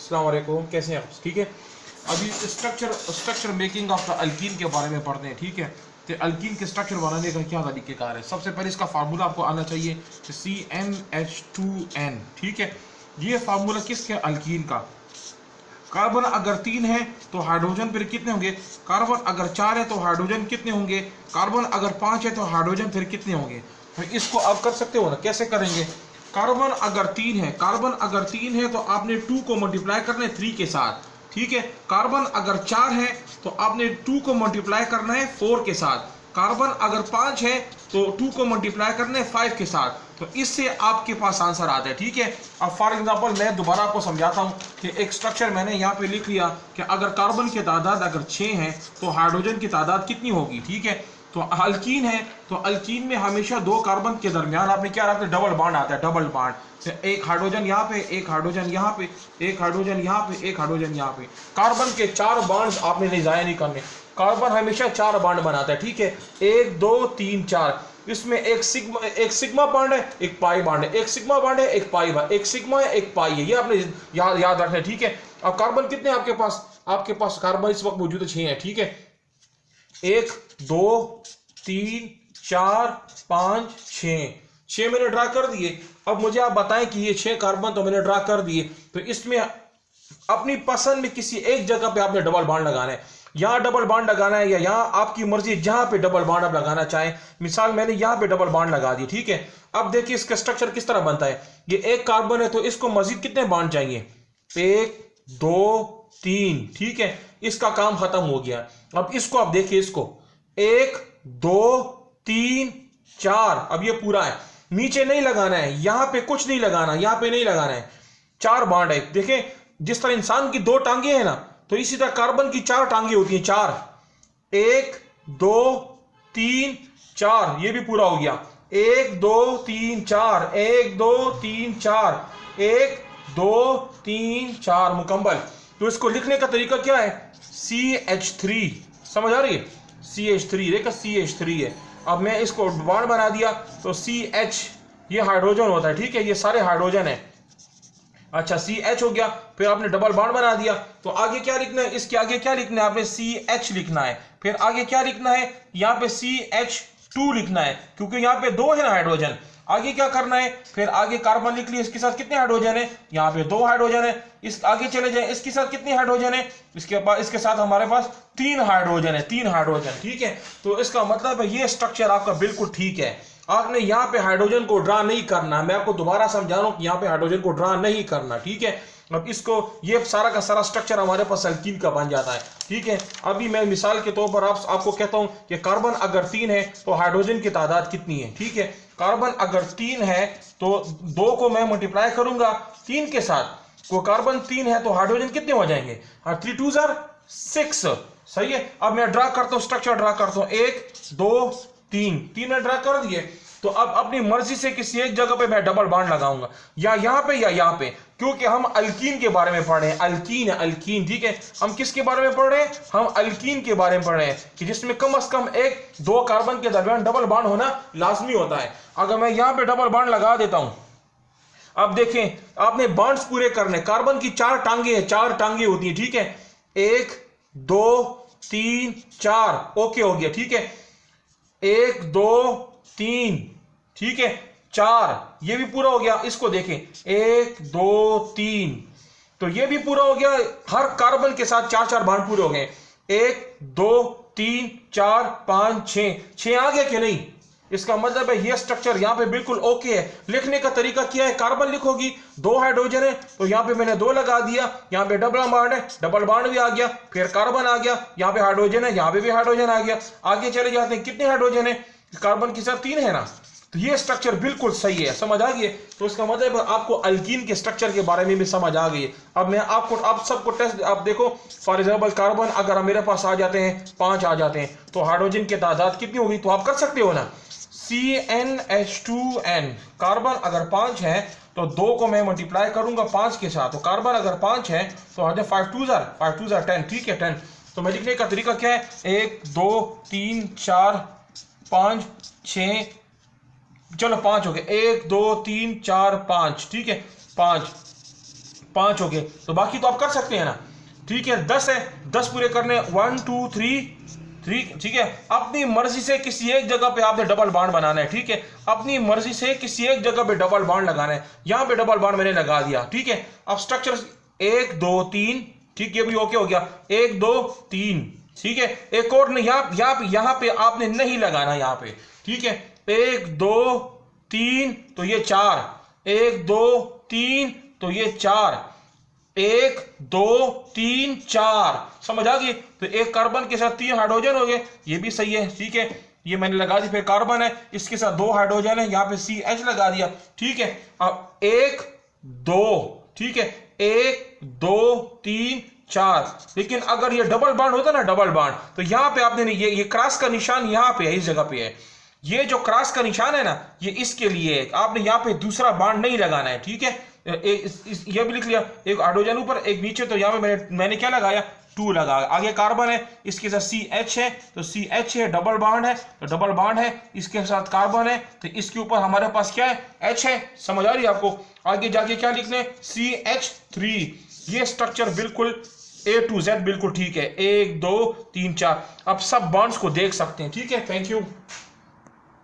अस्सलाम वालेकुम, कैसे हैं आप? ठीक है। अभी structure making of the alkyne के बारे में पढ़ते हैं। ठीक है, तो अल्कीन के स्ट्रक्चर बनाने का क्या तरीक़ेकार है। सबसे पहले इसका फार्मूला आपको आना चाहिए, CnH2n। ठीक है, ये फार्मूला किसके? अल्कीन का। कार्बन अगर 3 है तो हाइड्रोजन फिर कितने होंगे? कार्बन अगर 4 है तो हाइड्रोजन कितने होंगे? कार्बन अगर 5 है तो हाइड्रोजन फिर कितने होंगे? तो इसको आप कर सकते हो ना, कैसे करेंगे? कार्बन अगर 3 है तो आपने 2 को मल्टीप्लाई करना है 3 के साथ। ठीक है, कार्बन अगर 4 है तो आपने 2 को मल्टीप्लाई करना है 4 के साथ। कार्बन अगर 5 है तो 2 को मल्टीप्लाई करना है 5 के साथ। तो इससे आपके पास आंसर आता है। ठीक है, अब फॉर एग्जांपल मैं दोबारा आपको समझाता हूं कि एक स्ट्रक्चर मैंने यहाँ पे लिख लिया कि अगर कार्बन की तादाद अगर 6 है तो हाइड्रोजन की तादाद कितनी होगी। ठीक है, तो अल्कीन है तो अल्कीन में हमेशा 2 कार्बन के दरमियान आपने क्या रखते हैं? डबल बॉन्ड आता है, डबल बॉन्ड। तो एक हाइड्रोजन यहाँ पे, एक हाइड्रोजन यहाँ पे, एक हाइड्रोजन यहाँ पे, एक हाइड्रोजन यहाँ पे। कार्बन के 4 बॉन्ड्स आपने ज़ाया नहीं करने। कार्बन हमेशा 4 बॉन्ड बनाता है। ठीक है, 1 2 3 4। इसमें एक सिग्मा बॉन्ड है, एक पाई बॉन्ड है, एक सिग्मा बॉन्ड है, एक पाई बॉन्ड, एक सिग्मा है, एक पाई है। ये आपने याद रखना है। ठीक है, अब कार्बन कितने आपके पास? आपके पास कार्बन इस वक्त मौजूद है 6 है। ठीक है, 1 2 3 4 5 6 मैंने ड्रा कर दिए। अब मुझे आप बताएं कि ये 6 कार्बन तो मैंने ड्रा कर दिए, तो इसमें अपनी पसंद में किसी एक जगह पे आपने डबल बॉन्ड लगाना है। यहां डबल बॉन्ड लगाना है या यहां, आपकी मर्जी, जहां पे डबल बॉन्ड आप लगाना चाहें। मिसाल मैंने यहां पे डबल बॉन्ड लगा दी। ठीक है, अब देखिए इसका स्ट्रक्चर किस तरह बनता है। ये एक कार्बन है तो इसको मजीद कितने बॉन्ड चाहिए? 1 2 3। ठीक है, इसका काम खत्म हो गया। अब इसको आप देखिए, इसको 1 2 3 4। अब ये पूरा है, नीचे नहीं लगाना है, यहां पे कुछ नहीं लगाना, यहां पे नहीं लगाना है। 4 बॉन्ड है। देखें, जिस तरह इंसान की 2 टांगे हैं ना, तो इसी तरह कार्बन की 4 टांगे होती हैं। 4 1 2 3 4। ये भी पूरा हो गया। 1 2 3 4, 1 2 3 4, 1 2 3 4 मुकम्मल। तो इसको लिखने का तरीका क्या है? CH3। समझ आ रही है? CH3, देखा CH3 है। अब मैं इसको बॉन्ड बना दिया तो CH, ये हाइड्रोजन होता है। ठीक है, ये सारे हाइड्रोजन है। अच्छा, CH हो गया, फिर आपने डबल बॉन्ड बना दिया। तो आगे क्या लिखना है? इसके आगे क्या लिखना है? आपने CH लिखना है। फिर आगे क्या लिखना है? यहाँ पे CH2 लिखना है, क्योंकि यहाँ पे 2 है ना हाइड्रोजन। आगे क्या करना है? फिर आगे कार्बन लिख लिया, इसके साथ कितने हाइड्रोजन है? यहाँ पे 2 हाइड्रोजन है। इस आगे चले जाए, इसके साथ कितने हाइड्रोजन है? इसके साथ हमारे पास 3 हाइड्रोजन है, 3 हाइड्रोजन। ठीक है, तो इसका मतलब है ये स्ट्रक्चर आपका बिल्कुल ठीक है। आपने यहाँ पे हाइड्रोजन को ड्रा नहीं करना। मैं आपको दोबारा समझा रहा हूं कि यहाँ पे हाइड्रोजन को ड्रा नहीं करना। ठीक है, अब इसको, ये सारा का सारा स्ट्रक्चर हमारे पास अल्कीन का बन जाता है। ठीक है, अभी मैं मिसाल के तौर पर आपको कहता हूं कि कार्बन अगर 3 है तो हाइड्रोजन की तादाद कितनी है। ठीक है, कार्बन अगर 3 है तो 2 को मैं मल्टीप्लाई करूंगा 3 के साथ। वो कार्बन 3 है तो हाइड्रोजन कितने हो जाएंगे? 3 2 6। सही है, अब मैं ड्रा करता हूं, स्ट्रक्चर ड्रा करता हूं। 1 2 3 में ड्रा कर दिए। तो अब अपनी मर्जी से किसी एक जगह पे मैं डबल बॉन्ड लगाऊंगा, या यहां पे या यहां पे, क्योंकि हम अल्कीन के बारे में पढ़ रहे हैं। अल्कीन है, अल्कीन। ठीक है, हम किसके बारे में पढ़ रहे हैं? हम अल्कीन के बारे में पढ़ रहे हैं, कि जिसमें कम से कम 1 2 कार्बन के दरमियान डबल बॉन्ड होना लाजमी होता है। अगर मैं यहां पे डबल बॉन्ड लगा देता हूं, अब देखें, आपने बॉन्ड्स पूरे करने। कार्बन की 4 टांगे हैं, 4 टांगे होती हैं। ठीक है, 1 2 3 4, ओके हो गया। ठीक है, 1 2 3, ठीक है, 4, ये भी पूरा हो गया। इसको देखें, 1 2 3, तो ये भी पूरा हो गया। हर कार्बन के साथ 4 बॉन्ड पूरे हो गए। 1 2 3 4 5 6 आ गया कि नहीं? इसका मतलब है ये स्ट्रक्चर यहाँ पे बिल्कुल ओके है। लिखने का तरीका क्या है? कार्बन लिखोगी, 2 हाइड्रोजन है तो यहाँ पे मैंने 2 लगा दिया। यहाँ पे डबल बॉन्ड है, डबल बॉन्ड भी आ गया। फिर कार्बन आ गया, यहाँ पे हाइड्रोजन है, यहाँ पे भी हाइड्रोजन आ गया। आगे चले जाते हैं, कितने हाइड्रोजन है? कार्बन के साथ 3 है ना, तो ये स्ट्रक्चर बिल्कुल सही है। समझ आ गई? तो इसका मतलब आपको अल्कीन के स्ट्रक्चर के बारे में भी समझ आ गई। अब मैं आप सबको टेस्ट, आप देखो, फॉर एग्जांपल कार्बन अगर मेरे पास आ जाते हैं 5 आ जाते हैं तो हाइड्रोजन की तादाद कितनी होगी? तो आप कर सकते हो ना, CnH2n। कार्बन अगर 5 है तो 2 को मैं मल्टीप्लाई करूंगा 5 के साथ। तो कार्बन अगर 5 है तो 5 2 10। ठीक है, 10। तो मैं लिखने का तरीका क्या है? 1 2 3 4 5 6, चलो 5 हो गए। 1 2 3 4 5। ठीक है, 5 5 हो गए, तो बाकी तो आप कर सकते हैं ना। ठीक है, 10 है, 10 पूरे करने 1 2 3, ठीक है। अपनी मर्जी से किसी एक जगह पे आपने डबल बॉन्ड बनाना है, ठीक है, अपनी मर्जी से किसी एक जगह पे डबल बॉन्ड लगाना है। यहां पे डबल बॉन्ड मैंने लगा दिया, ठीक है। अब स्ट्रक्चर 1 2 3, ठीक, ये भी ओके हो गया, 1 2 3, ठीक है। एक और नहीं, यहां पे आपने नहीं लगाना, यहां पे, ठीक है। 1 2 3 तो ये 4, 1 2 3 तो ये 4, 1 2 3 4, समझ आ गई। तो एक कार्बन के साथ 3 हाइड्रोजन हो गए, ये भी सही है, ठीक है। ये मैंने लगा दी, फिर कार्बन है, इसके साथ 2 हाइड्रोजन है, यहां पे CH लगा दिया, ठीक है। अब 1 2, ठीक है, 1 2 3 4। लेकिन अगर ये डबल बॉन्ड होता ना, डबल बॉन्ड, तो यहां पे आपने नहीं, ये क्रॉस का निशान यहां पे है, इस जगह पे है। ये जो क्रॉस का निशान है ना, ये इसके लिए है, आपने यहां पे दूसरा बॉन्ड नहीं लगाना है, ठीक है। ये भी लिख लिया, एक हाइड्रोजन ऊपर एक नीचे, तो यहां पे मैंने क्या लगाया, 2 लगा। आगे कार्बन है, इसके साथ CH है, तो CH है, डबल बॉन्ड है, तो डबल बॉन्ड है, इसके साथ कार्बन है, तो इसके ऊपर हमारे पास क्या है, H है। समझ आ रही है आपको। आगे जाके क्या लिखने, CH3। ये स्ट्रक्चर बिल्कुल A to Z बिल्कुल ठीक है, 1 2 3 4। अब सब बॉन्ड्स को देख सकते हैं, ठीक है। Thank you.